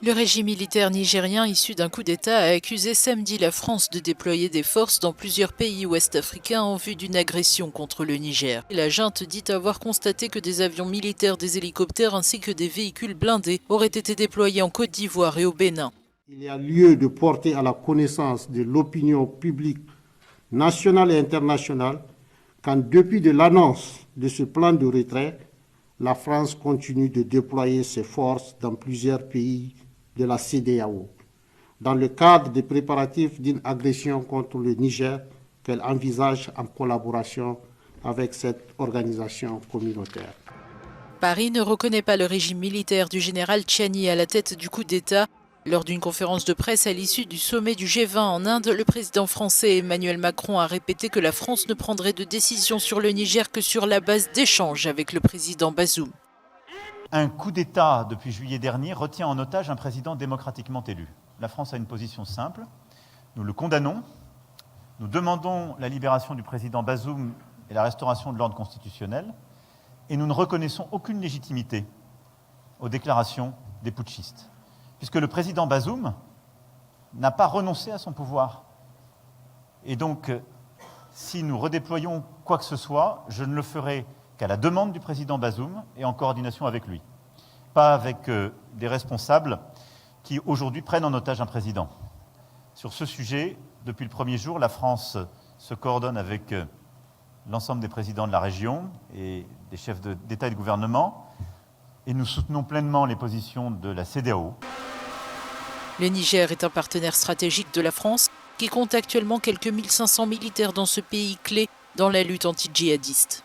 Le régime militaire nigérien issu d'un coup d'État a accusé samedi la France de déployer des forces dans plusieurs pays ouest-africains en vue d'une agression contre le Niger. La junte dit avoir constaté que des avions militaires, des hélicoptères ainsi que des véhicules blindés auraient été déployés en Côte d'Ivoire et au Bénin. Il y a lieu de porter à la connaissance de l'opinion publique nationale et internationale qu'en dépit de l'annonce de ce plan de retrait, la France continue de déployer ses forces dans plusieurs pays de la CEDEAO, dans le cadre des préparatifs d'une agression contre le Niger qu'elle envisage en collaboration avec cette organisation communautaire. Paris ne reconnaît pas le régime militaire du général Tchiani à la tête du coup d'État. Lors d'une conférence de presse à l'issue du sommet du G20 en Inde, le président français Emmanuel Macron a répété que la France ne prendrait de décision sur le Niger que sur la base d'échanges avec le président Bazoum. Un coup d'État depuis juillet dernier retient en otage un président démocratiquement élu. La France a une position simple, nous le condamnons, nous demandons la libération du président Bazoum et la restauration de l'ordre constitutionnel, et nous ne reconnaissons aucune légitimité aux déclarations des putschistes, puisque le président Bazoum n'a pas renoncé à son pouvoir. Et donc, si nous redéployons quoi que ce soit, je ne le ferai qu'à la demande du président Bazoum et en coordination avec lui, pas avec des responsables qui aujourd'hui prennent en otage un président. Sur ce sujet, depuis le premier jour, la France se coordonne avec l'ensemble des présidents de la région et des chefs d'État et de gouvernement, et nous soutenons pleinement les positions de la CEDEAO. Le Niger est un partenaire stratégique de la France qui compte actuellement quelques 1500 militaires dans ce pays clé dans la lutte anti-djihadiste.